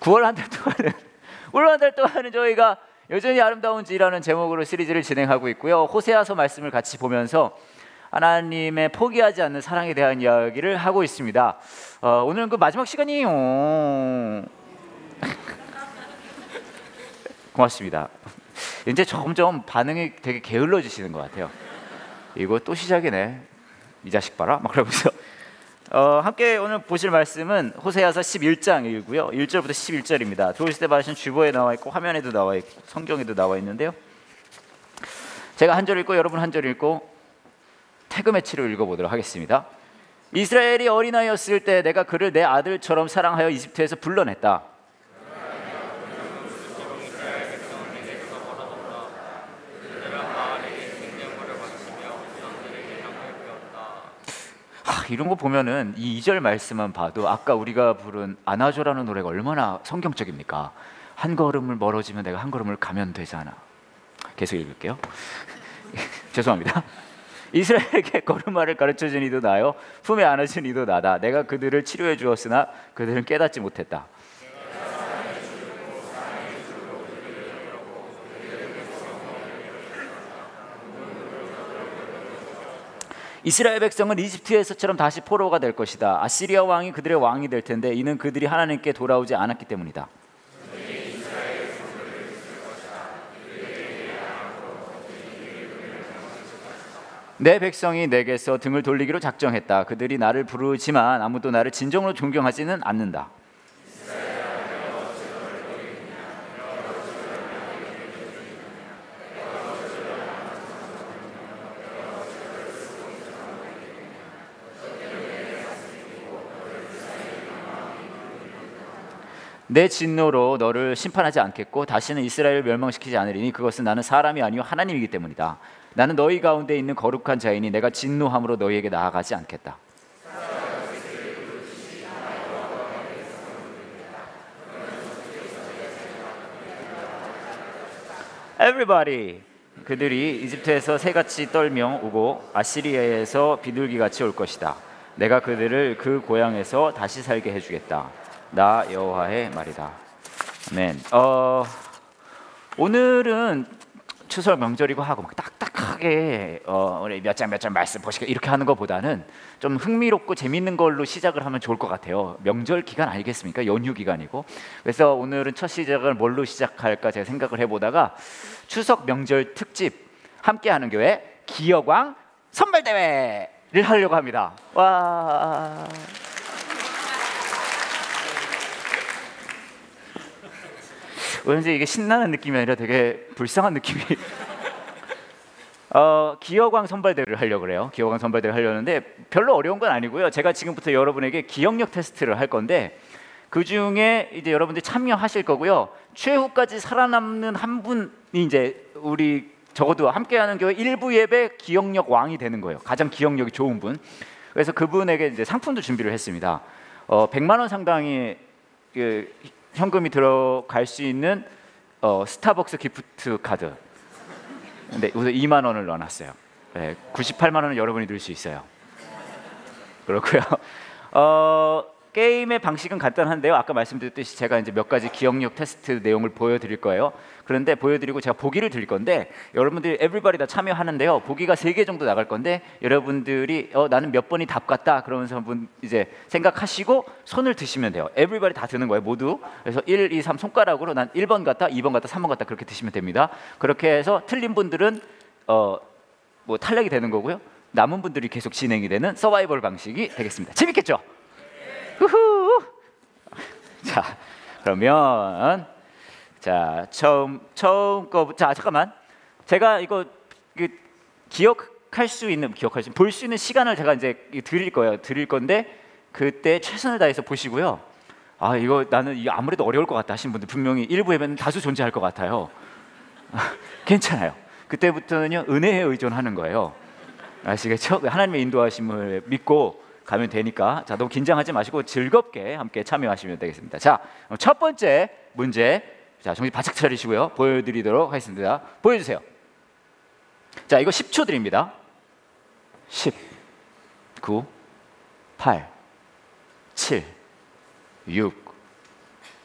9월 한 달 동안은 9월 한 달 동안은 저희가 여전히 아름다운지라는 제목으로 시리즈를 진행하고 있고요. 호세아서 말씀을 같이 보면서 하나님의 포기하지 않는 사랑에 대한 이야기를 하고 있습니다. 오늘은 그 마지막 시간이에요. 고맙습니다. 이제 점점 반응이 되게 게을러지시는 것 같아요. 이거 또 시작이네. 이 자식 봐라. 막 그러면서 함께 오늘 보실 말씀은 호세아서 11장이고요. 1절부터 11절입니다. 들어오실 때 봐주신 주보에 나와 있고 화면에도 나와 있고 성경에도 나와 있는데요. 제가 한 절 읽고 여러분 한 절 읽고 태그 매치로 읽어보도록 하겠습니다. 이스라엘이 어린아이였을 때 내가 그를 내 아들처럼 사랑하여 이집트에서 불러냈다. 이런 거 보면은 이 2절 말씀만 봐도 아까 우리가 부른 안아줘라는 노래가 얼마나 성경적입니까? 한 걸음을 멀어지면 내가 한 걸음을 가면 되잖아. 계속 읽을게요. 죄송합니다. 이스라엘에게 걸음마를 가르쳐준 이도 나요 품에 안아준 이도 나다. 내가 그들을 치료해 주었으나 그들은 깨닫지 못했다. 이스라엘 백성은 이집트에서처럼 다시 포로가 될 것이다. 아시리아 왕이 그들의 왕이 될 텐데 이는 그들이 하나님께 돌아오지 않았기 때문이다. 내 백성이 내게서 등을 돌리기로 작정했다. 그들이 나를 부르지만 아무도 나를 진정으로 존경하지는 않는다. 내 진노로 너를 심판하지 않겠고 다시는 이스라엘을 멸망시키지 않으리니 그것은 나는 사람이 아니요 하나님이기 때문이다. 나는 너희 가운데 있는 거룩한 자이니 내가 진노함으로 너희에게 나아가지 않겠다. Everybody, 그들이 이집트에서 새같이 떨며 오고 아시리아에서 비둘기같이 올 것이다. 내가 그들을 그 고향에서 다시 살게 해주겠다. 나 여호와의 말이다. 아멘. 오늘은 추석 명절이고 하고 막 딱딱하게 우리 몇 장 말씀 보시고 이렇게 하는 것보다는 좀 흥미롭고 재밌는 걸로 시작을 하면 좋을 것 같아요. 명절 기간 아니겠습니까? 연휴 기간이고. 그래서 오늘은 첫 시작을 뭘로 시작할까 제가 생각을 해보다가 추석 명절 특집 함께하는 교회 기여광 선발대회를 하려고 합니다. 와. 왠지 이게 신나는 느낌이 아니라 되게 불쌍한 느낌이 기여광 선발대회를 하려고 그래요. 기여광 선발대회를 하려는데 별로 어려운 건 아니고요. 제가 지금부터 여러분에게 기억력 테스트를 할 건데 그 중에 이제 여러분들이 참여하실 거고요. 최후까지 살아남는 한 분이 이제 우리 적어도 함께하는 교회 일부 예배 기억력 왕이 되는 거예요. 가장 기억력이 좋은 분. 그래서 그분에게 이제 상품도 준비를 했습니다. 100만 원 상당의 현금이 들어갈 수 있는 스타벅스 기프트 카드. 근데 우선 2만 원을 넣어놨어요. 네, 98만 원은 여러분이 넣을 수 있어요. 그렇고요. 게임의 방식은 간단한데요. 아까 말씀드렸듯이 제가 이제 몇 가지 기억력 테스트 내용을 보여드릴 거예요. 그런데 보여드리고 제가 보기를 드릴 건데 여러분들이 에브리바디 다 참여하는데요. 보기가 3개 정도 나갈 건데 여러분들이 나는 몇 번이 답 같다 그러면서 한번 이제 생각하시고 손을 드시면 돼요. 에브리바디 다 드는 거예요. 모두. 그래서 1, 2, 3 손가락으로 난 1번 같다, 2번 같다, 3번 같다 그렇게 드시면 됩니다. 그렇게 해서 틀린 분들은 뭐 탈락이 되는 거고요. 남은 분들이 계속 진행이 되는 서바이벌 방식이 되겠습니다. 재밌겠죠? 후후. 자, 그러면 처음 거. 자, 잠깐만. 제가 이거 볼 수 있는 시간을 제가 이제 드릴 건데 그때 최선을 다해서 보시고요. 이거 나는 이거 아무래도 어려울 것 같다 하신 분들 분명히 일부 예배는 다수 존재할 것 같아요. 괜찮아요. 그때부터는요 은혜에 의존하는 거예요. 아시겠죠? 하나님의 인도하심을 믿고 가면 되니까 자 너무 긴장하지 마시고 즐겁게 함께 참여하시면 되겠습니다. 자, 첫 번째 문제 자 정신 바짝 차리시고요. 보여드리도록 하겠습니다. 보여주세요. 자 이거 10초 드립니다. 10, 9, 8, 7, 6,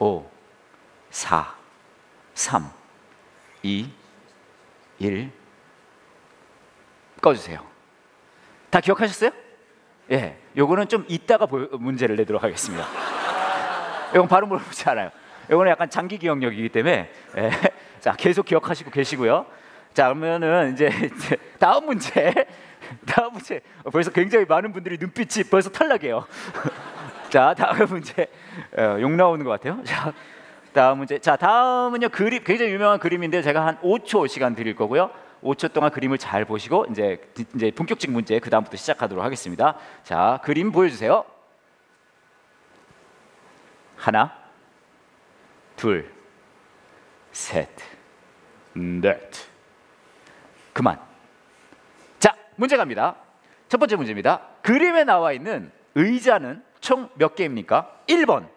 5, 4, 3, 2, 1. 꺼주세요. 다 기억하셨어요? 예, 요거는 좀 이따가 문제를 내도록 하겠습니다. 이건 바로 물어보지 않아요. 이거는 약간 장기 기억력이기 때문에 예. 자, 계속 기억하시고 계시고요. 자, 그러면은 이제 다음 문제. 다음 문제. 벌써 굉장히 많은 분들이 눈빛이 벌써 탈락해요. 자, 다음 문제. 욕 나오는 것 같아요. 자, 다음 문제. 자, 다음은요, 그림, 굉장히 유명한 그림인데 제가 한 5초 시간 드릴 거고요. 5초 동안 그림을 잘 보시고 이제 본격적 문제 그 다음부터 시작하도록 하겠습니다. 자, 그림 보여주세요. 하나, 둘, 셋, 넷. 그만. 자, 문제 갑니다. 첫 번째 문제입니다. 그림에 나와 있는 의자는 총 몇 개입니까? 1번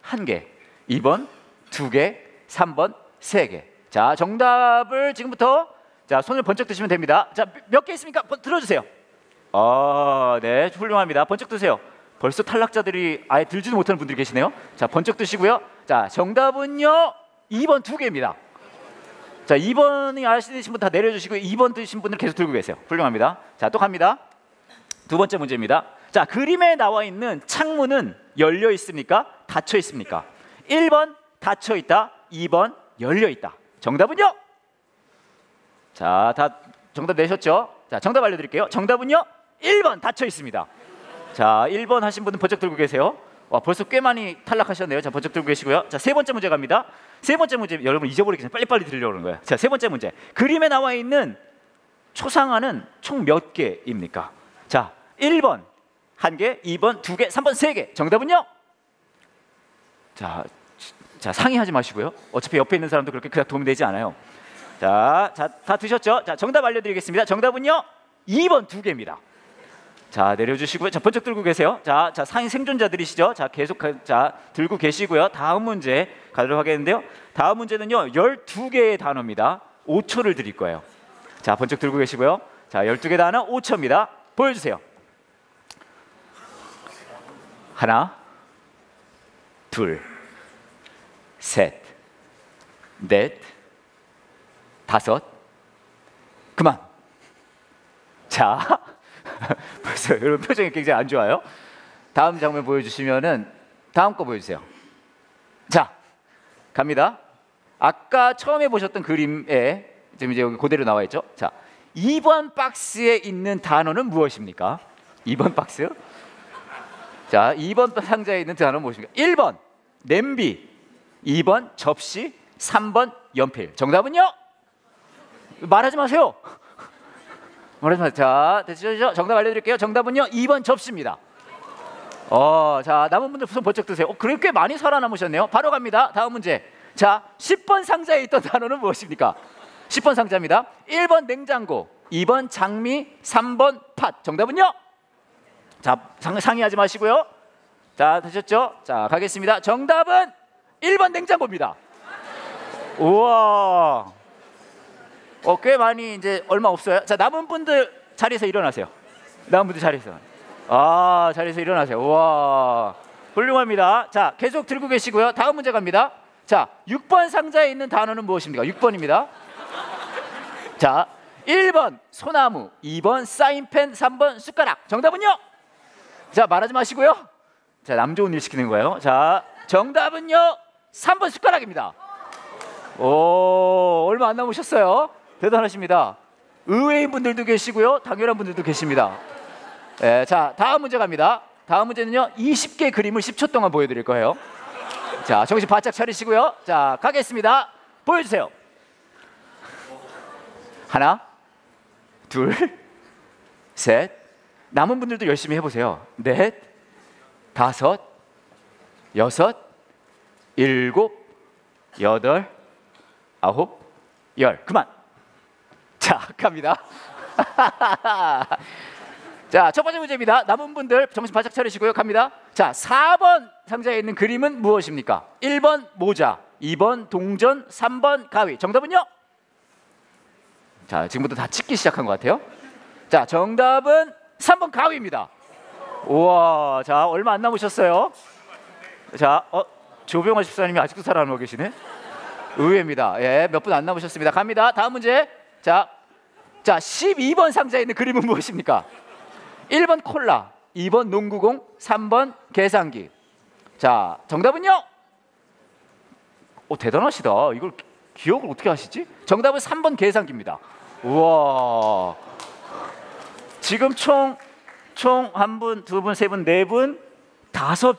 1개, 2번 2개, 3번 3개. 자, 정답을 지금부터 자, 손을 번쩍 드시면 됩니다. 자, 몇 개 있습니까? 들어주세요. 네, 훌륭합니다. 번쩍 드세요. 벌써 탈락자들이 아예 들지도 못하는 분들이 계시네요. 자, 번쩍 드시고요. 자, 정답은요 2번 2개입니다. 자, 2번이 아시는 분 다 내려주시고 2번 드신 분들 계속 들고 계세요. 훌륭합니다. 자, 또 갑니다. 두 번째 문제입니다. 자, 그림에 나와 있는 창문은 열려 있습니까? 닫혀 있습니까? 1번 닫혀 있다, 2번 열려 있다. 정답은요? 자, 다 정답 내셨죠? 자, 정답 알려드릴게요. 정답은요 1번 닫혀 있습니다. 자, 1번 하신 분은 번쩍 들고 계세요. 와, 벌써 꽤 많이 탈락하셨네요. 자, 번쩍 들고 계시고요. 자, 세 번째 문제 갑니다. 세 번째 문제, 여러분 잊어버리기 전에 빨리빨리 들으려고 그러는 거예요. 자, 세 번째 문제. 그림에 나와 있는 초상화는 총 몇 개입니까? 자, 1번 1개, 2번 2개, 3번 3개. 정답은요? 자, 상의하지 마시고요. 어차피 옆에 있는 사람도 그렇게 그닥 도움이 되지 않아요. 자, 다 드셨죠? 자, 정답 알려드리겠습니다. 정답은요 2번 2개입니다. 자, 내려주시고요. 자, 번쩍 들고 계세요. 자, 상위 생존자들이시죠? 자, 계속 자 들고 계시고요. 다음 문제 가도록 하겠는데요. 다음 문제는요 12개의 단어입니다. 5초를 드릴 거예요. 자, 번쩍 들고 계시고요. 자, 12개 단어 5초입니다. 보여주세요. 하나, 둘, 셋, 넷, 다섯. 그만. 자, 벌써 여러분 표정이 굉장히 안 좋아요. 다음 장면 보여주시면은 다음 거 보여주세요. 자, 갑니다. 아까 처음에 보셨던 그림에 지금 이제 여기 그대로 나와 있죠. 자, 2번 박스에 있는 단어는 무엇입니까? 2번 박스. 자, 2번 상자에 있는 단어는 무엇입니까? 1번 냄비, 2번 접시, 3번 연필. 정답은요? 말하지 마세요. 말하지 마세요. 자, 됐죠? 정답 알려드릴게요. 정답은요 2번 접시입니다. 자, 남은 분들 손 번쩍 드세요. 그래 꽤 많이 살아남으셨네요. 바로 갑니다. 다음 문제. 자, 10번 상자에 있던 단어는 무엇입니까? 10번 상자입니다. 1번 냉장고, 2번 장미, 3번 팥. 정답은요? 자, 상의하지 마시고요. 자, 되셨죠? 자, 가겠습니다. 정답은 1번 냉장고입니다. 우와. 꽤 많이 이제 얼마 없어요. 자, 남은 분들 자리에서 일어나세요. 남은 분들 자리에서. 자리에서 일어나세요. 우와. 훌륭합니다. 자, 계속 들고 계시고요. 다음 문제 갑니다. 자, 6번 상자에 있는 단어는 무엇입니까? 6번입니다. 자, 1번 소나무, 2번 사인펜, 3번 숟가락. 정답은요? 자, 말하지 마시고요. 자, 남 좋은 일 시키는 거예요. 자, 정답은요 3번 숟가락입니다. 얼마 안 남으셨어요. 대단하십니다. 의외인 분들도 계시고요, 당연한 분들도 계십니다. 자, 다음 문제 갑니다. 다음 문제는요 20개 그림을 10초 동안 보여드릴 거예요. 자, 정신 바짝 차리시고요. 자, 가겠습니다. 보여주세요. 하나, 둘, 셋. 남은 분들도 열심히 해보세요. 넷, 다섯, 여섯, 일곱, 여덟, 아홉, 열. 그만. 자, 갑니다. 자, 첫 번째 문제입니다. 남은 분들 정신 바짝 차리시고요. 갑니다. 자, 4번 상자에 있는 그림은 무엇입니까? 1번 모자, 2번 동전, 3번 가위. 정답은요? 자, 지금부터 다 찍기 시작한 것 같아요. 자, 정답은 3번 가위입니다. 우와, 자, 얼마 안 남으셨어요. 자, 조병화 집사님이 아직도 살아남고 계시네. 의외입니다. 예, 몇 분 안 남으셨습니다. 갑니다. 다음 문제. 자, 12번 상자에 있는 그림은 무엇입니까? 1번 콜라, 2번 농구공, 3번 계산기. 자, 정답은요? 대단하시다. 이걸 기억을 어떻게 하시지? 정답은 3번 계산기입니다. 우와. 지금 총 한 분, 두 분, 세 분, 네 분, 다섯.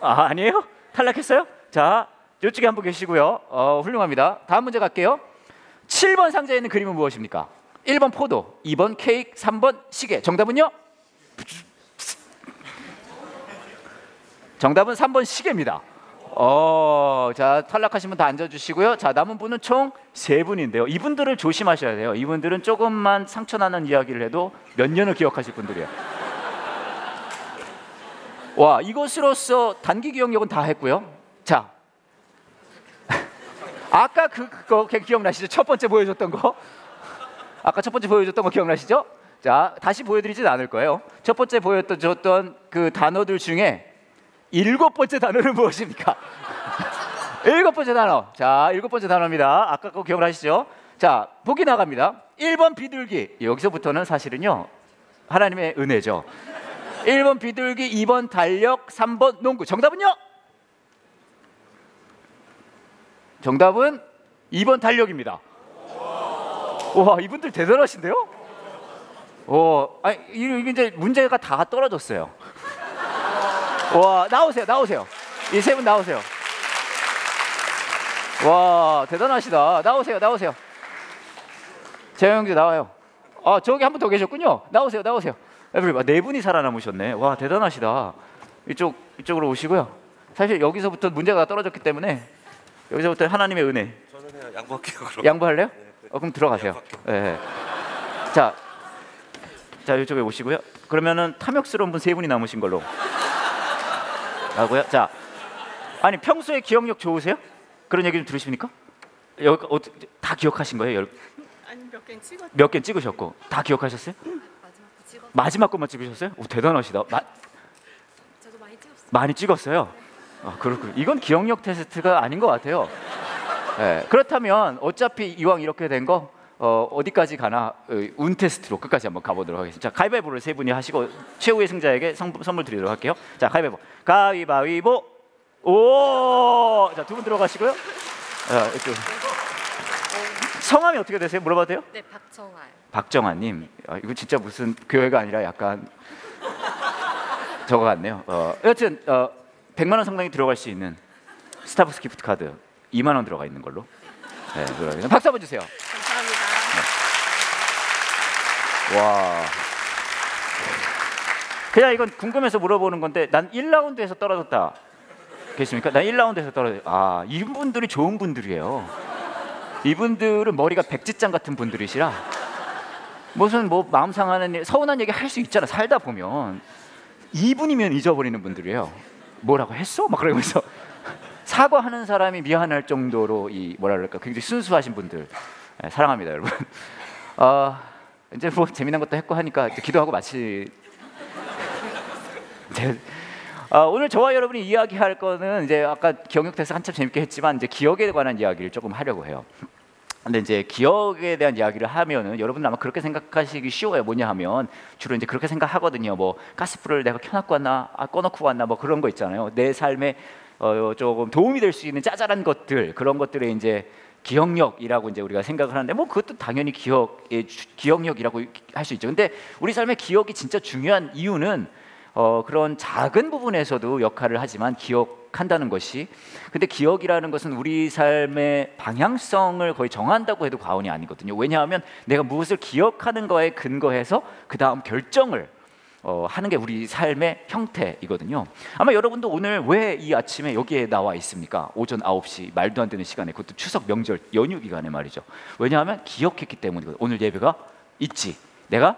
아니에요? 탈락했어요? 자, 이쪽에 한 분 계시고요. 훌륭합니다. 다음 문제 갈게요. 7번 상자에 있는 그림은 무엇입니까? 1번 포도, 2번 케이크, 3번 시계. 정답은요? 정답은 3번 시계입니다. 자, 탈락하신 분 다 앉아주시고요. 자, 남은 분은 총 3분인데요. 이분들을 조심하셔야 돼요. 이분들은 조금만 상처나는 이야기를 해도 몇 년을 기억하실 분들이에요. 와, 이것으로써 단기 기억력은 다 했고요. 자, 아까 그거 기억나시죠? 첫 번째 보여줬던 거. 아까 첫 번째 보여줬던 거 기억나시죠? 자, 다시 보여드리진 않을 거예요. 첫 번째 보여줬던 그 단어들 중에 7번째 단어는 무엇입니까? 7번째 단어. 자, 7번째 단어입니다. 아까 거 기억나시죠? 자, 보기 나갑니다. 1번 비둘기. 여기서부터는 사실은요, 하나님의 은혜죠. 1번 비둘기, 2번 달력, 3번 농구. 정답은요? 정답은 2번 달력입니다. 와, 이분들 대단하신데요? 아니, 이제 문제가 다 떨어졌어요. 와, 나오세요. 이 세 분 나오세요. 와, 대단하시다. 나오세요. 재영 형제 나와요. 저기 한 분 더 계셨군요. 나오세요. 네 분이 살아남으셨네. 와, 대단하시다. 이쪽으로 오시고요. 사실 여기서부터 문제가 떨어졌기 때문에 여기서부터 하나님의 은혜. 저는 그냥 양보할게요. 그럼. 양보할래요? 네, 그럼 들어가세요. 네. 자, 이쪽에 오시고요. 그러면은 탐욕스러운 분 3분이 남으신 걸로 하고요. 자, 아니 평소에 기억력 좋으세요? 그런 얘기 좀 들으십니까? 여기 다 기억하신 거예요? 아니, 몇 개 찍으셨고 다 기억하셨어요? 마지막 것만 찍으셨어요? 대단하시다. 저도 많이 찍었어요. 많이 찍었어요. 그렇군요. 이건 기억력 테스트가 아닌 것 같아요. 네, 그렇다면 어차피 이왕 이렇게 된 거 어디까지 가나 운 테스트로 끝까지 한번 가보도록 하겠습니다. 자, 가위바위보를 3분이 하시고 최후의 승자에게 선물 드리도록 할게요. 자, 가위바위보. 오, 자, 2분 들어가시고요. 이쪽. 성함이 어떻게 되세요? 물어봐도 돼요? 네, 박정아요. 박정아님, 이거 진짜 무슨 교회가 아니라 약간 저거 같네요. 여튼 100만 원 상당히 들어갈 수 있는 스타벅스 기프트 카드 2만 원 들어가 있는 걸로. 네, 그러면 박수 한번 주세요. 감사합니다. 네. 와, 그냥 이건 궁금해서 물어보는 건데 난 1라운드에서 떨어졌다. 계십니까? 난 1라운드에서 떨어졌. 이분들이 좋은 분들이에요. 이분들은 머리가 백지장 같은 분들이시라 무슨 뭐 마음 상하는 일, 서운한 얘기 할 수 있잖아. 살다 보면 2분이면 잊어버리는 분들이에요. 뭐라고 했어? 막 그러면서 사과하는 사람이 미안할 정도로 이 뭐라 그럴까 굉장히 순수하신 분들. 네, 사랑합니다, 여러분. 이제 뭐 재미난 것도 했고 하니까 이제 기도하고 마치. 오늘 저와 여러분이 이야기할 거는 이제 아까 기억력 테스트 한참 재밌게 했지만 이제 기억에 관한 이야기를 조금 하려고 해요. 근데 이제 기억에 대한 이야기를 하면은 여러분들 아마 그렇게 생각하시기 쉬워요. 뭐냐 하면 주로 이제 그렇게 생각하거든요. 뭐 가스불을 내가 켜놓고 왔나, 꺼놓고 왔나, 뭐 그런 거 있잖아요. 내 삶에 조금 도움이 될 수 있는 짜잘한 것들, 그런 것들에 이제 기억력이라고 이제 우리가 생각을 하는데 뭐 그것도 당연히 기억력이라고 할 수 있죠. 근데 우리 삶의 기억이 진짜 중요한 이유는 그런 작은 부분에서도 역할을 하지만 기억한다는 것이, 근데 기억이라는 것은 우리 삶의 방향성을 거의 정한다고 해도 과언이 아니거든요. 왜냐하면 내가 무엇을 기억하는 거에 근거해서 그 다음 결정을 하는 게 우리 삶의 형태이거든요. 아마 여러분도 오늘 왜 이 아침에 여기에 나와 있습니까? 오전 9시 말도 안 되는 시간에, 그것도 추석 명절 연휴 기간에 말이죠. 왜냐하면 기억했기 때문이거든요. 오늘 예배가 있지, 내가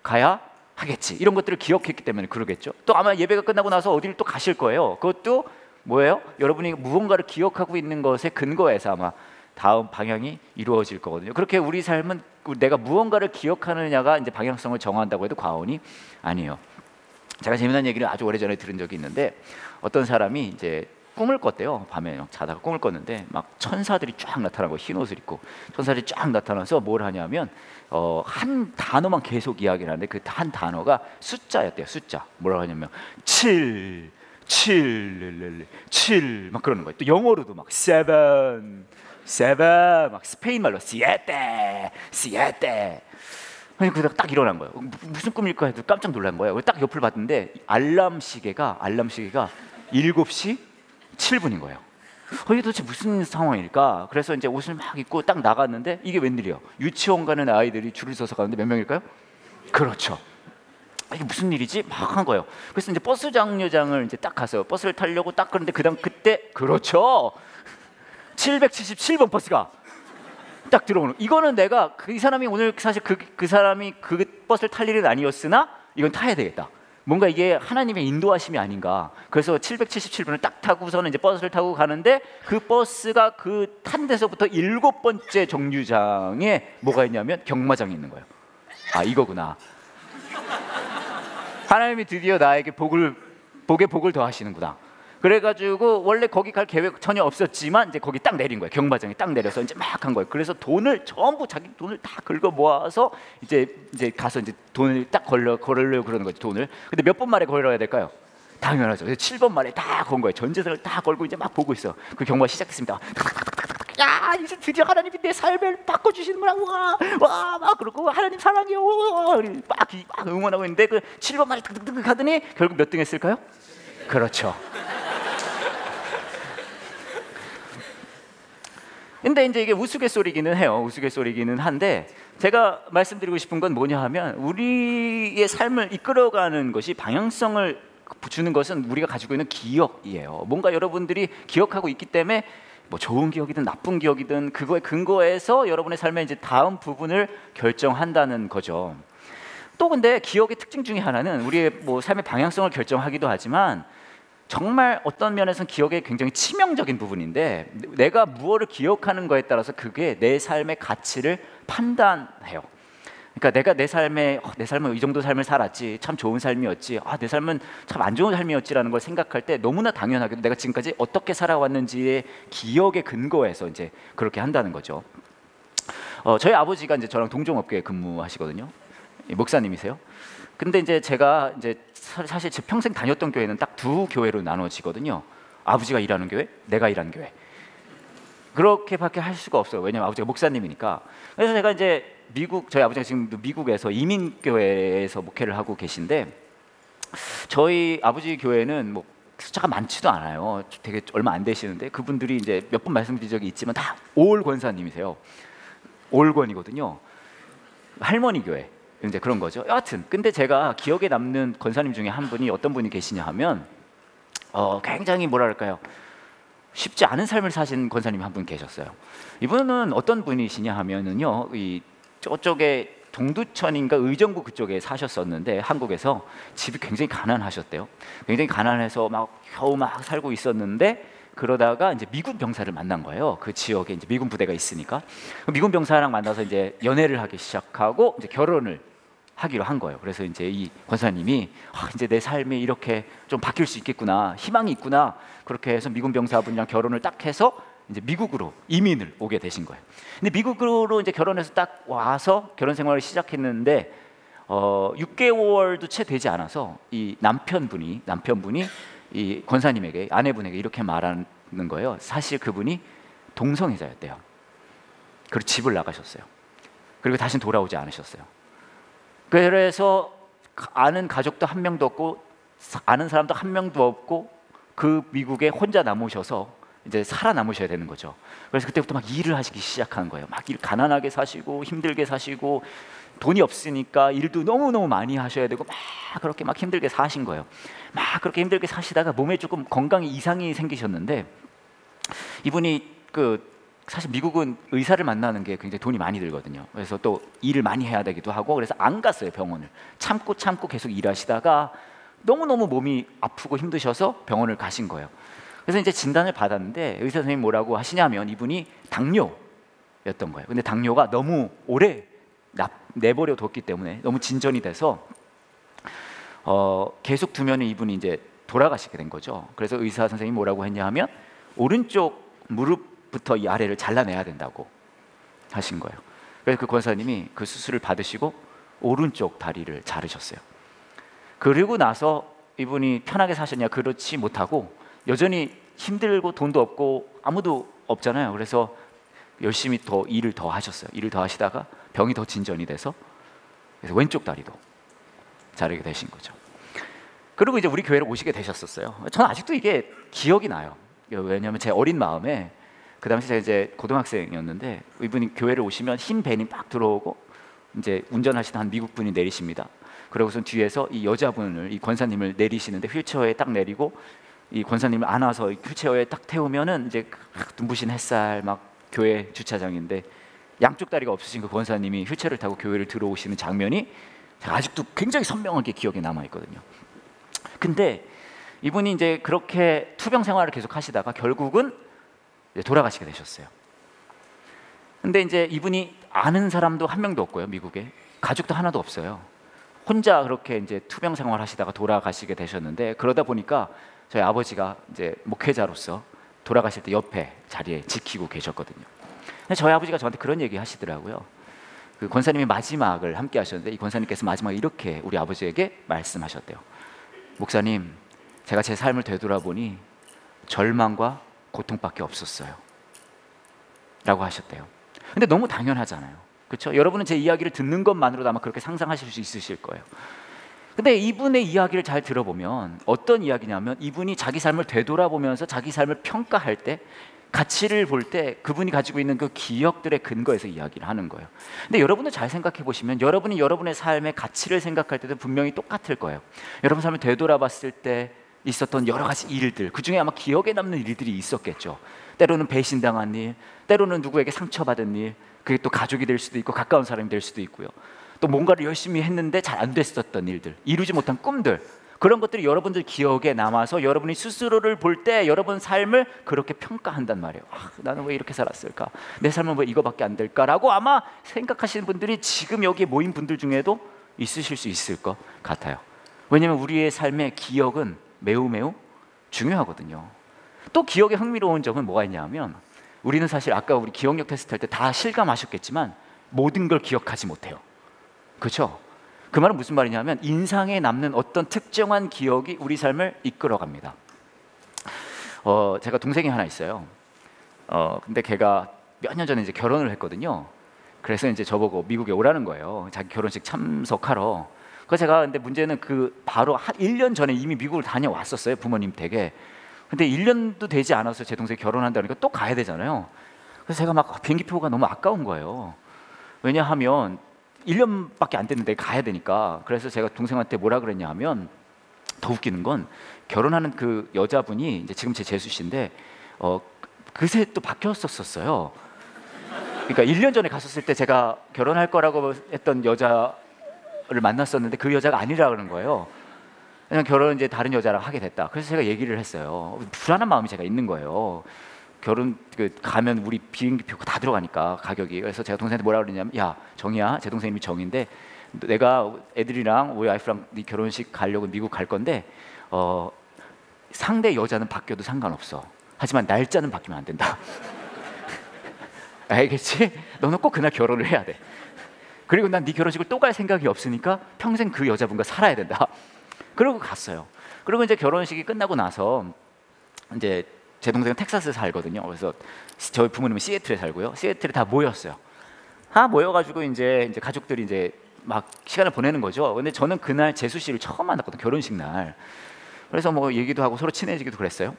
가야 하겠지, 이런 것들을 기억했기 때문에 그러겠죠. 또 아마 예배가 끝나고 나서 어디를 또 가실 거예요. 그것도 뭐예요? 여러분이 무언가를 기억하고 있는 것에 근거해서 아마 다음 방향이 이루어질 거거든요. 그렇게 우리 삶은 내가 무언가를 기억하느냐가 이제 방향성을 정한다고 해도 과언이 아니에요. 제가 재미난 얘기를 아주 오래전에 들은 적이 있는데, 어떤 사람이 이제 꿈을 꿨대요. 밤에 막 자다가 꿈을 꿨는데 막 천사들이 쫙 나타나고 흰 옷을 입고 천사들이 쫙 나타나서 뭘 하냐면 한 단어만 계속 이야기를 하는데 그 한 단어가 숫자였대요. 숫자. 뭐라고 하냐면 7, 7, 7 막 그러는 거예요. 또 영어로도 막 7, 7 막 스페인 말로 siete, siete. 아니 그러다가 딱 일어난 거예요. 무슨 꿈일까 해도 깜짝 놀란 거예요. 딱 옆을 봤는데 알람 시계가 7시 7분인 거예요. 이게 도대체 무슨 상황일까? 그래서 이제 옷을 막 입고 딱 나갔는데 이게 웬일이에요? 유치원 가는 아이들이 줄을 서서 가는데 몇 명일까요? 그렇죠. 이게 무슨 일이지? 막 한 거예요. 그래서 이제 버스 정류장을 이제 딱 가서 버스를 타려고 딱 그런데 그때 그렇죠. 777번 버스가 딱 들어오는. 이거는 내가 이 사람이 오늘 사실 그 사람이 그 버스를 탈 일은 아니었으나 이건 타야 되겠다. 뭔가 이게 하나님의 인도하심이 아닌가. 그래서 777번을 딱 타고서는 이제 버스를 타고 가는데 그 버스가 그 탄 데서부터 7번째 정류장에 뭐가 있냐면 경마장이 있는 거예요. 아 이거구나. 하나님이 드디어 나에게 복을 더하시는구나. 그래가지고 원래 거기 갈 계획 전혀 없었지만 이제 거기 딱 내린 거예요. 경마장에 딱 내려서 이제 막 한 거예요. 그래서 돈을 전부 자기 돈을 다 긁어 모아서 이제 가서 이제 돈을 딱 걸으려고 그러는 거죠. 돈을. 근데 몇 번 만에 걸어야 될까요? 당연하죠. 7번 만에 다 건 거예요. 전 재산을 다 걸고 이제 막 보고 있어. 그 경마 시작했습니다. 야 이제 드디어 하나님이 내 삶을 바꿔주시는구나. 와막 그러고 하나님 사랑해요. 막 응원하고 있는데 그 7번 만에 득득득 가더니 결국 몇 등 했을까요? 그렇죠. 근데 이제 이게 우스갯소리기는 해요. 우스갯소리기는 한데 제가 말씀드리고 싶은 건 뭐냐 하면 우리의 삶을 이끌어가는 것이 방향성을 주는 것은 우리가 가지고 있는 기억이에요. 뭔가 여러분들이 기억하고 있기 때문에 뭐 좋은 기억이든 나쁜 기억이든 그거에 근거해서 여러분의 삶의 이제 다음 부분을 결정한다는 거죠. 또 근데 기억의 특징 중에 하나는 우리의 뭐 삶의 방향성을 결정하기도 하지만 정말 어떤 면에서는 기억의 굉장히 치명적인 부분인데 내가 무엇을 기억하는 거에 따라서 그게 내 삶의 가치를 판단해요. 그러니까 내가 내 삶은 이 정도 삶을 살았지 참 좋은 삶이었지 내 삶은 참 안 좋은 삶이었지라는 걸 생각할 때 너무나 당연하게도 내가 지금까지 어떻게 살아왔는지의 기억에 근거해서 이제 그렇게 한다는 거죠. 저희 아버지가 이제 저랑 동종업계에 근무하시거든요. 목사님이세요. 근데 이제 제가 이제 사실 제 평생 다녔던 교회는 딱 두 교회로 나눠지거든요. 아버지가 일하는 교회, 내가 일하는 교회. 그렇게밖에 할 수가 없어요. 왜냐면 아버지가 목사님이니까. 그래서 제가 이제 저희 아버지가 지금 미국에서 이민교회에서 목회를 하고 계신데 저희 아버지 교회는 뭐 숫자가 많지도 않아요. 되게 얼마 안 되시는데 그분들이 이제 몇 번 말씀드린 적이 있지만 다 올 권사님이세요. 올권이거든요. 할머니 교회. 이제 그런 거죠. 여하튼 근데 제가 기억에 남는 권사님 중에 한 분이 어떤 분이 계시냐 하면 굉장히 뭐랄까요 쉽지 않은 삶을 사신 권사님이 한 분 계셨어요. 이분은 어떤 분이시냐 하면은요 이 저쪽에 동두천인가 의정부 그쪽에 사셨었는데 한국에서 집이 굉장히 가난하셨대요. 굉장히 가난해서 막 겨우 막 살고 있었는데 그러다가 이제 미군 병사를 만난 거예요. 그 지역에 이제 미군 부대가 있으니까 미군 병사랑 만나서 이제 연애를 하기 시작하고 이제 결혼을 하기로 한 거예요. 그래서 이제 이 권사님이 이제 내 삶이 이렇게 좀 바뀔 수 있겠구나, 희망이 있구나. 그렇게 해서 미군 병사분이랑 결혼을 딱 해서 이제 미국으로 이민을 오게 되신 거예요. 근데 미국으로 이제 결혼해서 딱 와서 결혼 생활을 시작했는데 6개월도 채 되지 않아서 이 남편분이 이 권사님에게 아내분에게 이렇게 말하는 거예요. 사실 그분이 동성애자였대요. 그리고 집을 나가셨어요. 그리고 다시는 돌아오지 않으셨어요. 그래서 아는 가족도 한 명도 없고 아는 사람도 한 명도 없고 그 미국에 혼자 남으셔서 이제 살아남으셔야 되는 거죠. 그래서 그때부터 막 일을 하시기 시작하는 거예요. 막 가난하게 사시고 힘들게 사시고 돈이 없으니까 일도 너무너무 많이 하셔야 되고 막 그렇게 막 힘들게 사신 거예요. 막 그렇게 힘들게 사시다가 몸에 조금 건강에 이상이 생기셨는데 이분이 사실 미국은 의사를 만나는 게 굉장히 돈이 많이 들거든요. 그래서 또 일을 많이 해야 되기도 하고 그래서 안 갔어요. 병원을 참고 계속 일하시다가 너무너무 몸이 아프고 힘드셔서 병원을 가신 거예요. 그래서 이제 진단을 받았는데 의사 선생님이 뭐라고 하시냐면 이분이 당뇨였던 거예요. 근데 당뇨가 너무 오래 내버려 뒀기 때문에 너무 진전이 돼서 계속 두면 이분이 이제 돌아가시게 된 거죠. 그래서 의사 선생님이 뭐라고 했냐 하면 오른쪽 무릎부터 이 아래를 잘라내야 된다고 하신 거예요. 그래서 그 권사님이 그 수술을 받으시고 오른쪽 다리를 자르셨어요. 그리고 나서 이분이 편하게 사셨냐? 그렇지 못하고 여전히 힘들고 돈도 없고 아무도 없잖아요. 그래서 열심히 더 일을 더 하셨어요. 일을 더 하시다가 병이 더 진전이 돼서 그래서 왼쪽 다리도 자르게 되신 거죠. 그리고 이제 우리 교회를 오시게 되셨었어요. 저는 아직도 이게 기억이 나요. 왜냐하면 제 어린 마음에 그 당시 제가 이제 고등학생이었는데 이분이 교회를 오시면 흰 밴이 막 들어오고 이제 운전하시던 한 미국 분이 내리십니다. 그러고선 뒤에서 이 여자분을 이 권사님을 내리시는데 휠체어에 딱 내리고 이 권사님을 안아서 휠체어에 딱 태우면은 이제 눈부신 햇살 막 교회 주차장인데 양쪽 다리가 없으신 그 권사님이 휠체어를 타고 교회를 들어오시는 장면이 제가 아직도 굉장히 선명하게 기억에 남아 있거든요. 근데 이분이 이제 그렇게 투병 생활을 계속 하시다가 결국은 돌아가시게 되셨어요. 근데 이제 이분이 아는 사람도 한 명도 없고요. 미국에 가족도 하나도 없어요. 혼자 그렇게 이제 투병 생활 하시다가 돌아가시게 되셨는데 그러다 보니까 저희 아버지가 이제 목회자로서 돌아가실 때 옆에 자리에 지키고 계셨거든요. 근데 저희 아버지가 저한테 그런 얘기 하시더라고요. 그 권사님이 마지막을 함께 하셨는데 이 권사님께서 마지막에 이렇게 우리 아버지에게 말씀하셨대요. 목사님, 제가 제 삶을 되돌아보니 절망과 고통밖에 없었어요 라고 하셨대요. 근데 너무 당연하잖아요. 그렇죠? 여러분은 제 이야기를 듣는 것만으로도 아마 그렇게 상상하실 수 있으실 거예요. 근데 이분의 이야기를 잘 들어보면 어떤 이야기냐면 이분이 자기 삶을 되돌아보면서 자기 삶을 평가할 때 가치를 볼 때 그분이 가지고 있는 그 기억들의 근거에서 이야기를 하는 거예요. 근데 여러분도 잘 생각해 보시면 여러분이 여러분의 삶의 가치를 생각할 때도 분명히 똑같을 거예요. 여러분 삶을 되돌아봤을 때 있었던 여러 가지 일들, 그 중에 아마 기억에 남는 일들이 있었겠죠. 때로는 배신당한 일, 때로는 누구에게 상처받은 일, 그게 또 가족이 될 수도 있고 가까운 사람이 될 수도 있고요. 또 뭔가를 열심히 했는데 잘 안 됐었던 일들, 이루지 못한 꿈들, 그런 것들이 여러분들 기억에 남아서 여러분이 스스로를 볼 때 여러분 삶을 그렇게 평가한단 말이에요. 나는 왜 이렇게 살았을까? 내 삶은 왜 이거밖에 안 될까라고 아마 생각하시는 분들이 지금 여기 모인 분들 중에도 있으실 수 있을 것 같아요. 왜냐하면 우리의 삶의 기억은 매우 중요하거든요. 또 기억에 흥미로운 점은 뭐가 있냐면 우리는 사실 아까 우리 기억력 테스트 할 때 다 실감하셨겠지만 모든 걸 기억하지 못해요. 그렇죠? 그 말은 무슨 말이냐면 인상에 남는 어떤 특정한 기억이 우리 삶을 이끌어갑니다. 제가 동생이 하나 있어요. 근데 걔가 몇 년 전에 이제 결혼을 했거든요. 그래서 이제 저보고 미국에 오라는 거예요. 자기 결혼식 참석하러. 그래서 제가 근데 문제는 그 바로 한 1년 전에 이미 미국을 다녀왔었어요. 부모님 댁에. 근데 1년도 되지 않아서 제 동생이 결혼한다니까 또 가야 되잖아요. 그래서 제가 막 비행기표가 너무 아까운 거예요. 왜냐하면 1년밖에 안 됐는데 가야 되니까. 그래서 제가 동생한테 뭐라 그랬냐 하면 더 웃기는 건 결혼하는 그 여자분이 이제 지금 제 재수 씨인데 그새 또 바뀌었었어요. 그러니까 1년 전에 갔었을 때 제가 결혼할 거라고 했던 여자를 만났었는데 그 여자가 아니라 그러는 거예요. 그냥 결혼은 이제 다른 여자랑 하게 됐다. 그래서 제가 얘기를 했어요. 불안한 마음이 제가 있는 거예요. 결혼 가면 우리 비행기표가 다 들어가니까 가격이. 그래서 제가 동생한테 뭐라 그러냐면 야 정이야, 제 동생 이름이 정인데 내가 애들이랑 우리 와이프랑 네 결혼식 가려고 미국 갈 건데 상대 여자는 바뀌어도 상관없어. 하지만 날짜는 바뀌면 안 된다. 알겠지? 너는 꼭 그날 결혼을 해야 돼. 그리고 난 네 결혼식을 또 갈 생각이 없으니까 평생 그 여자분과 살아야 된다. 그러고 갔어요. 그리고 이제 결혼식이 끝나고 나서 이제 제 동생은 텍사스에 살거든요. 그래서 저희 부모님은 시애틀에 살고요. 시애틀에 다 모였어요. 다 모여가지고 이제 가족들이 이제 막 시간을 보내는 거죠. 근데 저는 그날 재수 씨를 처음 만났거든요. 결혼식 날. 그래서 뭐 얘기도 하고 서로 친해지기도 그랬어요.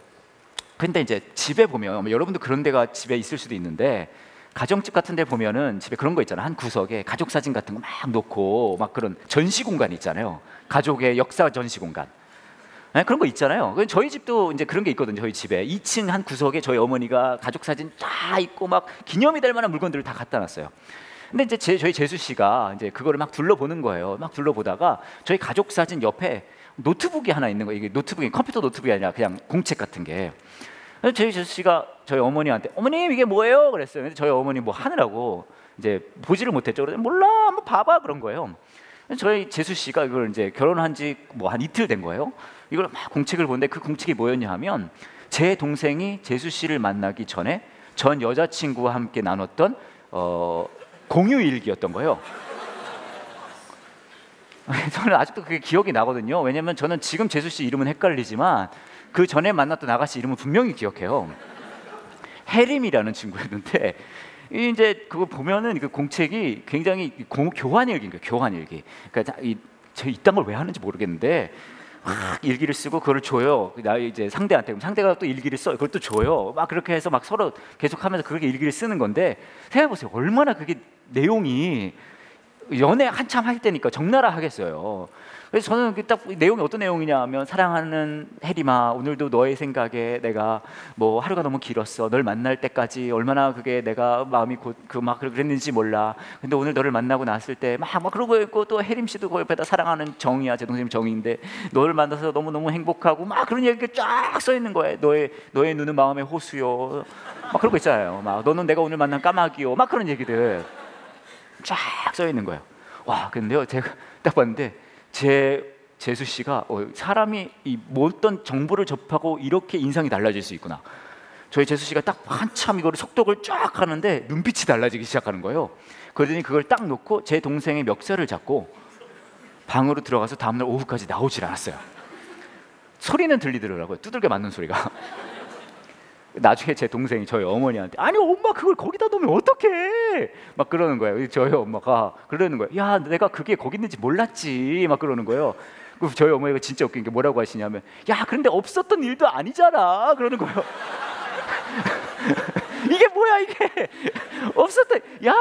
근데 이제 집에 보면 여러분도 그런 데가 집에 있을 수도 있는데 가정집 같은 데 보면은 집에 그런 거 있잖아요. 한 구석에 가족 사진 같은 거 막 놓고 막 그런 전시 공간 있잖아요. 가족의 역사 전시 공간. 네, 그런 거 있잖아요. 저희 집도 이제 그런 게 있거든요. 저희 집에 2층 한 구석에 저희 어머니가 가족 사진 다 있고 막 기념이 될 만한 물건들을 다 갖다 놨어요. 근데 이제 저희 재수 씨가 이제 그거를 막 둘러보는 거예요. 막 둘러보다가 저희 가족 사진 옆에 노트북이 하나 있는 거예요. 이게 노트북이 컴퓨터 노트북이 아니라 그냥 공책 같은 게. 그래서 저희 재수 씨가 저희 어머니한테 어머님 이게 뭐예요? 그랬어요. 근데 저희 어머니 뭐 하느라고 이제 보지를 못했죠. 그래서 몰라 한번 봐봐 그런 거예요. 저희 재수 씨가 이걸 이제 결혼한 지 뭐 한 이틀 된 거예요. 이걸 막 공책을 보는데 그 공책이 뭐였냐 하면 제 동생이 재수 씨를 만나기 전에 전 여자친구와 함께 나눴던 공유 일기였던 거예요. 저는 아직도 그게 기억이 나거든요. 왜냐면 저는 지금 재수 씨 이름은 헷갈리지만 그 전에 만났던 아가씨 이름은 분명히 기억해요. 혜림이라는 친구였는데 이제 그거 보면은 그 공책이 굉장히 교환 일기인 거예요. 교환 일기. 그러니까 제가 이딴 걸 왜 하는지 모르겠는데 막 일기를 쓰고 그걸 줘요. 나 이제 상대한테, 그럼 상대가 또 일기를 써, 그걸 또 줘요. 막 그렇게 해서 막 서로 계속하면서 그렇게 일기를 쓰는 건데 생각해 보세요. 얼마나 그게 내용이 연애 한참 할 때니까 적나라 하겠어요. 그래서 저는 딱 내용이 어떤 내용이냐 하면 사랑하는 혜림아, 오늘도 너의 생각에 내가 뭐 하루가 너무 길었어. 널 만날 때까지 얼마나 그게 내가 마음이 막 그랬는지 몰라. 근데 오늘 너를 만나고 났을 때 막 그러고 있고 또 혜림 씨도 그 옆에다 사랑하는 정이야. 제 동생 정인데 너를 만나서 너무너무 행복하고 막 그런 얘기가 쫙 써 있는 거예요. 너의 눈은 마음의 호수요. 막 그런 거 있잖아요. 막 너는 내가 오늘 만난 까마귀요. 막 그런 얘기들 쫙 써 있는 거예요. 와, 근데요 제가 딱 봤는데 재수 씨가 사람이 어떤 정보를 접하고 이렇게 인상이 달라질 수 있구나. 저희 재수 씨가 딱 한참 이거를 속독을 쫙 하는데 눈빛이 달라지기 시작하는 거예요. 그러더니 그걸 딱 놓고 제 동생의 멱살을 잡고 방으로 들어가서 다음날 오후까지 나오질 않았어요. 소리는 들리더라고요. 두들겨 맞는 소리가. 나중에 제 동생이 저희 어머니한테 아니 엄마 그걸 거기다 놓으면 어떡해 막 그러는 거예요. 저희 엄마가 그러는 거예요. 야 내가 그게 거기 있는지 몰랐지 막 그러는 거예요. 그럼 저희 어머니가 진짜 웃긴 게 뭐라고 하시냐면 야 그런데 없었던 일도 아니잖아 그러는 거예요. 이게 뭐야 이게 없었던 야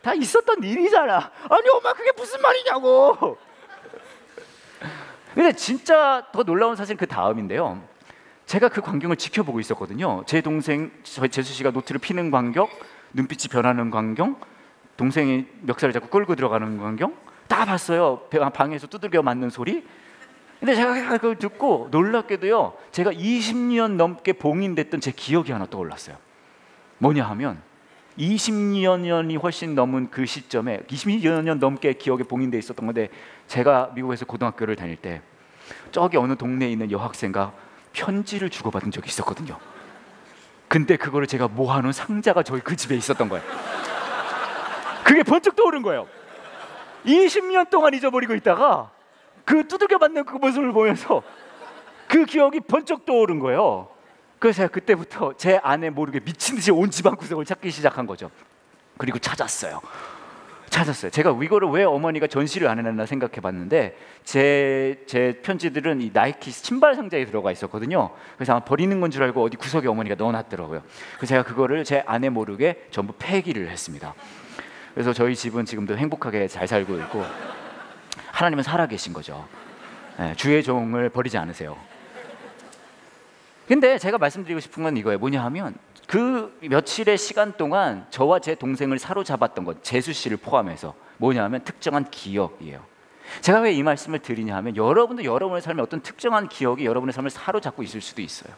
다 있었던 일이잖아. 아니 엄마 그게 무슨 말이냐고. 근데 진짜 더 놀라운 사실은 그 다음인데요. 제가 그 광경을 지켜보고 있었거든요. 제 동생 재수 씨가 노트를 피는 광경, 눈빛이 변하는 광경, 동생이 멱살을 잡고 끌고 들어가는 광경 다 봤어요. 방에서 두들겨 맞는 소리. 근데 제가 그걸 듣고 놀랍게도요. 제가 20년 넘게 봉인됐던 제 기억이 하나 떠올랐어요. 뭐냐 하면 20년이 훨씬 넘은 그 시점에 20년 넘게 기억에 봉인돼 있었던 건데 제가 미국에서 고등학교를 다닐 때 저기 어느 동네에 있는 여학생과 편지를 주고받은 적이 있었거든요. 근데 그거를 제가 모아놓은 상자가 저희 그 집에 있었던 거예요. 그게 번쩍 떠오른 거예요. 20년 동안 잊어버리고 있다가 그 두들겨 맞는 그 모습을 보면서 그 기억이 번쩍 떠오른 거예요. 그래서 제가 그때부터 제 아내 모르게 미친 듯이 온 집안 구석을 찾기 시작한 거죠. 그리고 찾았어요. 제가 이거를 왜 어머니가 전시를 안 해놨나 생각해 봤는데 제 편지들은 이 나이키 신발 상자에 들어가 있었거든요. 그래서 아마 버리는 건 줄 알고 어디 구석에 어머니가 넣어놨더라고요. 그래서 제가 그거를 제 아내 모르게 전부 폐기를 했습니다. 그래서 저희 집은 지금도 행복하게 잘 살고 있고 하나님은 살아계신 거죠. 네, 주의 종을 버리지 않으세요. 근데 제가 말씀드리고 싶은 건 이거예요. 뭐냐 하면 그 며칠의 시간 동안 저와 제 동생을 사로잡았던 것, 재수 씨를 포함해서 뭐냐 하면 특정한 기억이에요. 제가 왜 이 말씀을 드리냐 하면 여러분도 여러분의 삶에 어떤 특정한 기억이 여러분의 삶을 사로잡고 있을 수도 있어요.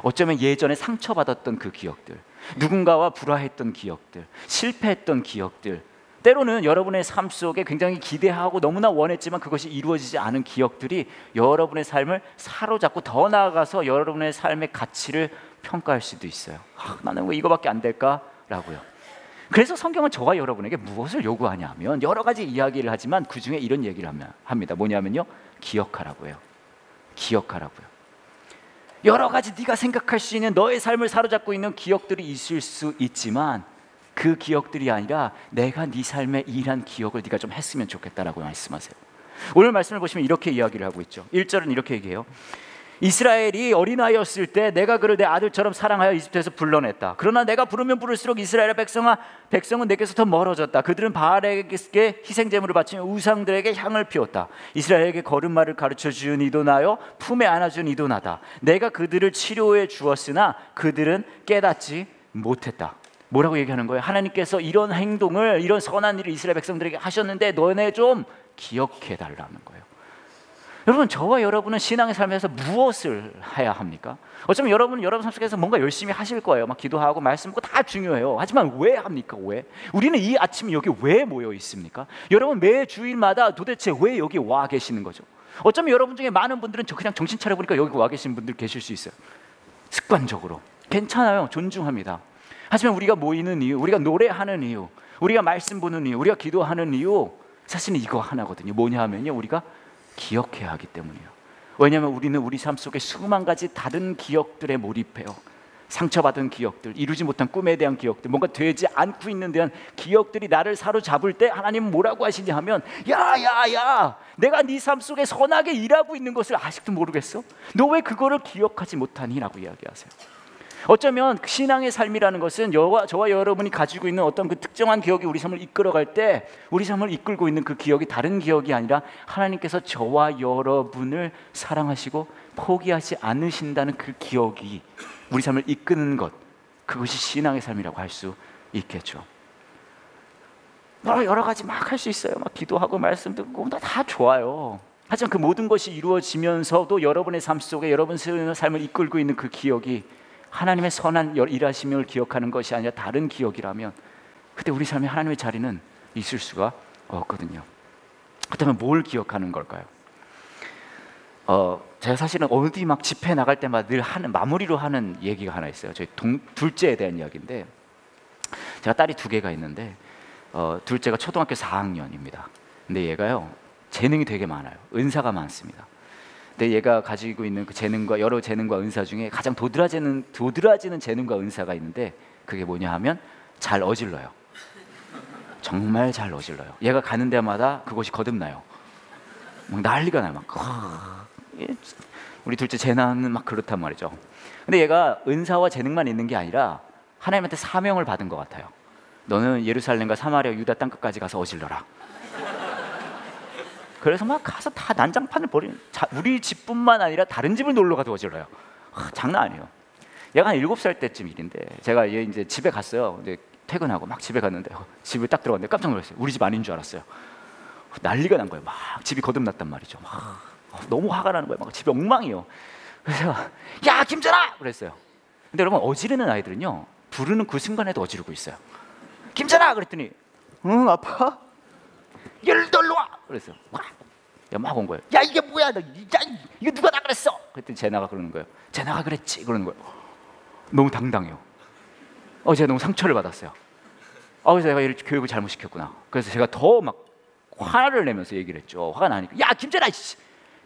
어쩌면 예전에 상처받았던 그 기억들, 누군가와 불화했던 기억들, 실패했던 기억들, 때로는 여러분의 삶 속에 굉장히 기대하고 너무나 원했지만 그것이 이루어지지 않은 기억들이 여러분의 삶을 사로잡고 더 나아가서 여러분의 삶의 가치를 평가할 수도 있어요. 나는 왜 이거밖에 안 될까라고요. 그래서 성경은 저와 여러분에게 무엇을 요구하냐 하면 여러 가지 이야기를 하지만 그 중에 이런 얘기를 합니다. 뭐냐면요, 기억하라고요. 기억하라고요. 여러 가지 네가 생각할 수 있는 너의 삶을 사로잡고 있는 기억들이 있을 수 있지만 그 기억들이 아니라 내가 네 삶에 일한 기억을 네가 좀 했으면 좋겠다라고 말씀하세요. 오늘 말씀을 보시면 이렇게 이야기를 하고 있죠. 1절은 이렇게 얘기해요. 이스라엘이 어린아이였을 때 내가 그를 내 아들처럼 사랑하여 이집트에서 불러냈다. 그러나 내가 부르면 부를수록 이스라엘의 백성은 내게서 더 멀어졌다. 그들은 바알에게 희생제물을 바치며 우상들에게 향을 피웠다. 이스라엘에게 걸음마를 가르쳐준 이도 나요 품에 안아준 이도 나다. 내가 그들을 치료해 주었으나 그들은 깨닫지 못했다. 뭐라고 얘기하는 거예요? 하나님께서 이런 행동을, 이런 선한 일을 이스라엘 백성들에게 하셨는데 너네 좀 기억해 달라는 거예요. 여러분, 저와 여러분은 신앙의 삶에서 무엇을 해야 합니까? 어쩌면 여러분은 여러분 삶 속에서 뭔가 열심히 하실 거예요. 막 기도하고 말씀 듣고 다 중요해요. 하지만 왜 합니까? 왜? 우리는 이 아침 여기 왜 모여 있습니까? 여러분 매 주일마다 도대체 왜 여기 와 계시는 거죠? 어쩌면 여러분 중에 많은 분들은 그냥 정신 차려보니까 여기 와 계신 분들 계실 수 있어요. 습관적으로. 괜찮아요. 존중합니다. 하지만 우리가 모이는 이유, 우리가 노래하는 이유, 우리가 말씀 보는 이유, 우리가 기도하는 이유, 사실은 이거 하나거든요. 뭐냐 하면요, 우리가 기억해야 하기 때문이에요. 왜냐하면 우리는 우리 삶 속에 수만 가지 다른 기억들에 몰입해요. 상처받은 기억들, 이루지 못한 꿈에 대한 기억들, 뭔가 되지 않고 있는 대한 기억들이 나를 사로잡을 때 하나님은 뭐라고 하시냐 하면, 야야야, 내가 네 삶 속에 선하게 일하고 있는 것을 아직도 모르겠어? 너 왜 그거를 기억하지 못하니? 라고 이야기하세요. 어쩌면 신앙의 삶이라는 것은 저와 여러분이 가지고 있는 어떤 그 특정한 기억이 우리 삶을 이끌어갈 때, 우리 삶을 이끌고 있는 그 기억이 다른 기억이 아니라 하나님께서 저와 여러분을 사랑하시고 포기하지 않으신다는 그 기억이 우리 삶을 이끄는 것, 그것이 신앙의 삶이라고 할 수 있겠죠. 여러 가지 막 할 수 있어요. 막 기도하고 말씀 듣고 다 좋아요. 하지만 그 모든 것이 이루어지면서도 여러분의 삶 속에 여러분의 삶을 이끌고 있는 그 기억이 하나님의 선한 일하심을 기억하는 것이 아니라 다른 기억이라면, 그때 우리 삶에 하나님의 자리는 있을 수가 없거든요. 그렇다면 뭘 기억하는 걸까요? 제가 사실은 어디 막 집회 나갈 때마다 늘 마무리로 하는 얘기가 하나 있어요. 저희 둘째에 대한 이야기인데, 제가 딸이 2개가 있는데 둘째가 초등학교 4학년입니다. 근데 얘가요, 재능이 되게 많아요. 은사가 많습니다. 근데 얘가 가지고 있는 그 재능과 여러 재능과 은사 중에 가장 도드라지는 재능과 은사가 있는데, 그게 뭐냐 하면 잘 어질러요. 정말 잘 어질러요. 얘가 가는 데마다 그것이 거듭나요. 막 난리가 나요. 막 우리 둘째 재나는 막 그렇단 말이죠. 근데 얘가 은사와 재능만 있는 게 아니라 하나님한테 사명을 받은 것 같아요. 너는 예루살렘과 사마리아 유다 땅끝까지 가서 어질러라. 그래서 막 가서 다 난장판을 벌이는, 우리 집뿐만 아니라 다른 집을 놀러 가도 어질러요. 장난 아니에요. 얘가 한 7살 때쯤 일인데, 제가 얘 이제 집에 갔어요. 근데 퇴근하고 막 집에 갔는데 집을 딱 들어갔는데 깜짝 놀랐어요. 우리 집 아닌 줄 알았어요. 난리가 난 거예요. 막 집이 거듭났단 말이죠. 막 너무 화가 나는 거예요. 막 집이 엉망이에요. 그래서 야 김전아! 그랬어요. 근데 여러분, 어지르는 아이들은요, 부르는 그 순간에도 어지르고 있어요. 김전아! 그랬더니 응 아파? 얘를 놀러 와! 그랬어요. 야, 막 온 거예요. 야 이게 뭐야? 야 이거 누가 나 그랬어? 그랬더니 제나가 그러는 거예요. 제나가 그랬지? 그러는 거예요. 너무 당당해요. 제가 너무 상처를 받았어요. 그래서 내가 얘를 교육을 잘못 시켰구나. 그래서 제가 더 막 화를 내면서 얘기를 했죠. 화가 나니까 야 김전아,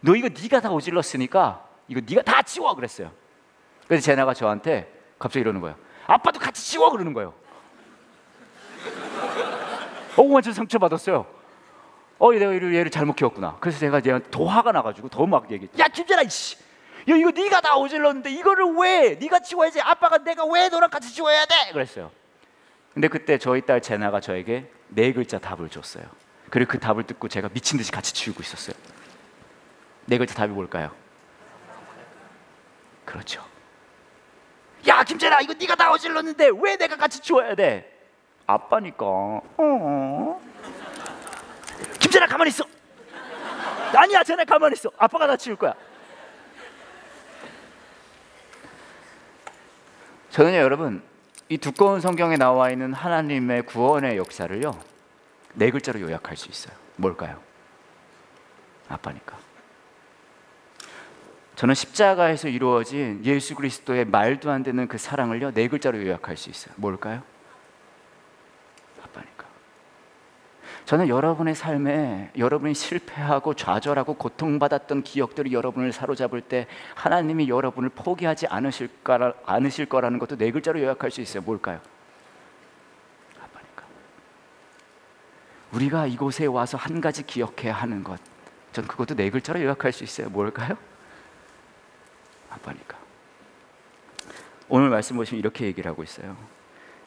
너 이거 네가 다 어질렀으니까 이거 네가 다 치워 그랬어요. 그래서 제나가 저한테 갑자기 이러는 거예요. 아빠도 같이 치워 그러는 거예요. 완전 상처 받았어요. 내가 얘를 잘못 키웠구나. 그래서 제가 더 화가 나가지고 더 막 얘기해. 야 김전아, 야 이거 네가 다 어질렀는데 이거를 왜 네가 치워야지. 아빠가 내가 왜 너랑 같이 치워야 돼? 그랬어요. 근데 그때 저희 딸 제나가 저에게 4글자 답을 줬어요. 그리고 그 답을 듣고 제가 미친 듯이 같이 치우고 있었어요. 4글자 답이 뭘까요? 그렇죠. 야 김전아, 이거 네가 다 어질렀는데 왜 내가 같이 치워야 돼? 아빠니까. 김전아 가만히 있어. 아니야 제나 가만히 있어. 아빠가 다 치울 거야. 저는요 여러분, 이 두꺼운 성경에 나와 있는 하나님의 구원의 역사를요 4글자로 요약할 수 있어요. 뭘까요? 아빠니까. 저는 십자가에서 이루어진 예수 그리스도의 말도 안 되는 그 사랑을요 4글자로 요약할 수 있어요. 뭘까요? 아빠니까. 저는 여러분의 삶에 여러분이 실패하고 좌절하고 고통받았던 기억들이 여러분을 사로잡을 때 하나님이 여러분을 포기하지 않으실 거라는 것도 4글자로 요약할 수 있어요. 뭘까요? 아빠니까. 우리가 이곳에 와서 한 가지 기억해야 하는 것, 전 그것도 4글자로 요약할 수 있어요. 뭘까요? 아빠니까. 오늘 말씀 보시면 이렇게 얘기를 하고 있어요.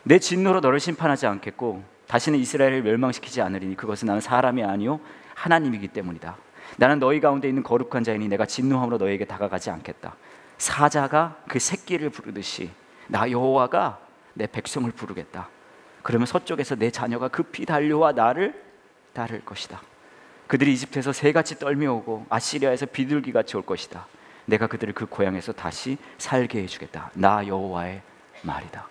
내 진노로 너를 심판하지 않겠고 다시는 이스라엘을 멸망시키지 않으리니 그것은 나는 사람이 아니요 하나님이기 때문이다. 나는 너희 가운데 있는 거룩한 자이니 내가 진노함으로 너희에게 다가가지 않겠다. 사자가 그 새끼를 부르듯이 나 여호와가 내 백성을 부르겠다. 그러면 서쪽에서 내 자녀가 급히 달려와 나를 따를 것이다. 그들이 이집트에서 새같이 떨며오고 아시리아에서 비둘기같이 올 것이다. 내가 그들을 그 고향에서 다시 살게 해주겠다. 나 여호와의 말이다.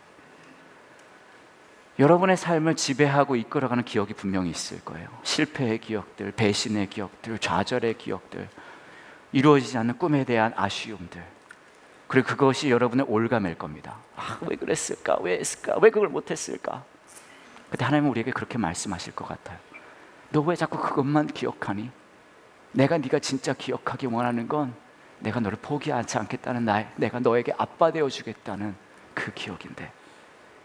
여러분의 삶을 지배하고 이끌어가는 기억이 분명히 있을 거예요. 실패의 기억들, 배신의 기억들, 좌절의 기억들. 이루어지지 않는 꿈에 대한 아쉬움들, 그리고 그것이 여러분의 올가매일 겁니다. 왜 그랬을까? 왜 했을까? 왜 그걸 못했을까? 근데 하나님은 우리에게 그렇게 말씀하실 것 같아요. 너 왜 자꾸 그것만 기억하니? 네가 진짜 기억하기 원하는 건 내가 너를 포기하지 않겠다는 내가 너에게 아빠 되어주겠다는 그 기억인데,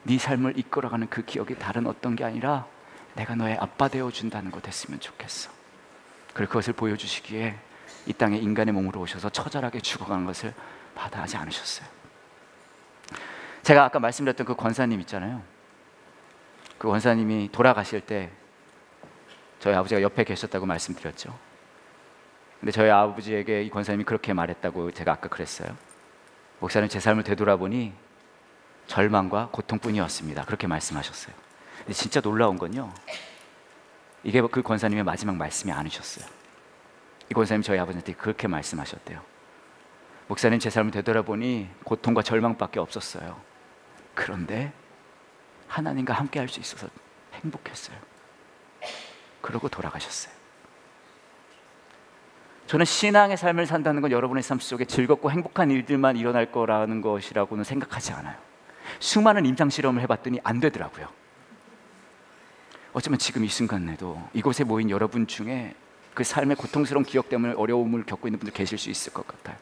네 삶을 이끌어가는 그 기억이 다른 어떤 게 아니라 내가 너의 아빠 되어준다는 것 됐으면 좋겠어. 그리고 그것을 보여주시기에 이 땅에 인간의 몸으로 오셔서 처절하게 죽어가는 것을 마다하지 않으셨어요. 제가 아까 말씀드렸던 그 권사님 있잖아요. 그 권사님이 돌아가실 때 저희 아버지가 옆에 계셨다고 말씀드렸죠. 근데 저희 아버지에게 이 권사님이 그렇게 말했다고 제가 아까 그랬어요. 목사님, 제 삶을 되돌아보니 절망과 고통뿐이었습니다. 그렇게 말씀하셨어요. 근데 진짜 놀라운 건요, 이게 그 권사님의 마지막 말씀이 아니셨어요. 이 권사님이 저희 아버지한테 그렇게 말씀하셨대요. 목사님, 제 삶을 되돌아보니 고통과 절망밖에 없었어요. 그런데 하나님과 함께 할 수 있어서 행복했어요. 그러고 돌아가셨어요. 저는 신앙의 삶을 산다는 건 여러분의 삶 속에 즐겁고 행복한 일들만 일어날 거라는 것이라고는 생각하지 않아요. 수많은 임상실험을 해봤더니 안 되더라고요. 어쩌면 지금 이 순간에도 이곳에 모인 여러분 중에 그 삶의 고통스러운 기억 때문에 어려움을 겪고 있는 분들 계실 수 있을 것 같아요.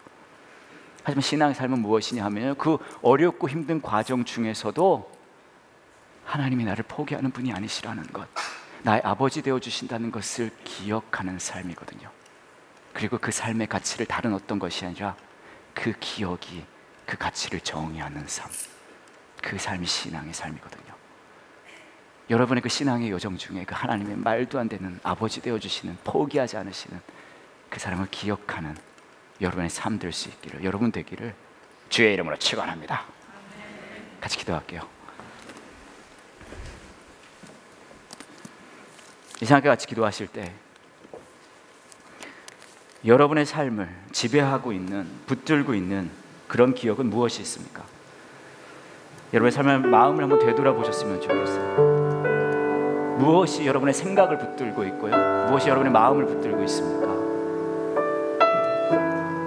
하지만 신앙의 삶은 무엇이냐 하면 그 어렵고 힘든 과정 중에서도 하나님이 나를 포기하는 분이 아니시라는 것, 나의 아버지 되어주신다는 것을 기억하는 삶이거든요. 그리고 그 삶의 가치를 다른 어떤 것이 아니라 그 기억이 그 가치를 정의하는 삶, 그 삶이 신앙의 삶이거든요. 여러분의 그 신앙의 여정 중에 그 하나님의 말도 안 되는 아버지 되어주시는, 포기하지 않으시는 그 사랑을 기억하는 여러분의 삶 될 수 있기를, 여러분 되기를 주의 이름으로 축원합니다. 같이 기도할게요. 이 시간에 같이 기도하실 때 여러분의 삶을 지배하고 있는, 붙들고 있는 그런 기억은 무엇이 있습니까? 여러분의 삶의 마음을 한번 되돌아보셨으면 좋겠어요. 무엇이 여러분의 생각을 붙들고 있고요, 무엇이 여러분의 마음을 붙들고 있습니까?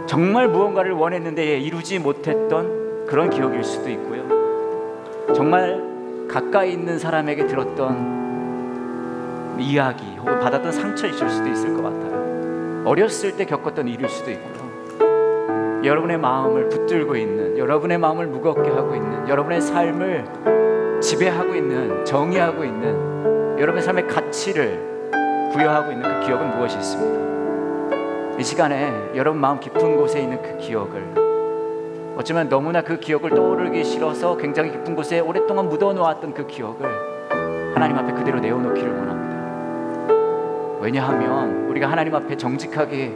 정말 무언가를 원했는데 이루지 못했던 그런 기억일 수도 있고요, 정말 가까이 있는 사람에게 들었던 이야기 혹은 받았던 상처일 수도 있을 것 같아요. 어렸을 때 겪었던 일일 수도 있고요. 여러분의 마음을 붙들고 있는, 여러분의 마음을 무겁게 하고 있는, 여러분의 삶을 지배하고 있는, 정의하고 있는, 여러분의 삶의 가치를 부여하고 있는 그 기억은 무엇이 있습니까? 이 시간에 여러분 마음 깊은 곳에 있는 그 기억을, 어쩌면 너무나 그 기억을 떠오르기 싫어서 굉장히 깊은 곳에 오랫동안 묻어놓았던 그 기억을 하나님 앞에 그대로 내어놓기를 원합니다. 왜냐하면 우리가 하나님 앞에 정직하게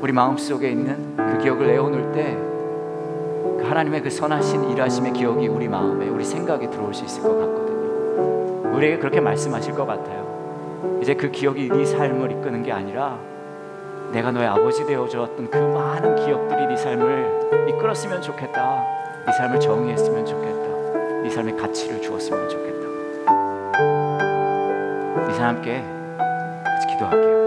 우리 마음속에 있는 그 기억을 내어놓을 때 그 하나님의 그 선하신 일하심의 기억이 우리 마음에, 우리 생각에 들어올 수 있을 것 같거든요. 우리에게 그렇게 말씀하실 것 같아요. 이제 그 기억이 네 삶을 이끄는 게 아니라 내가 너의 아버지 되어주었던 그 많은 기억들이 네 삶을 이끌었으면 좋겠다, 네 삶을 정의했으면 좋겠다, 네 삶의 가치를 주었으면 좋겠다. 이 사람 함께 같이 기도할게요.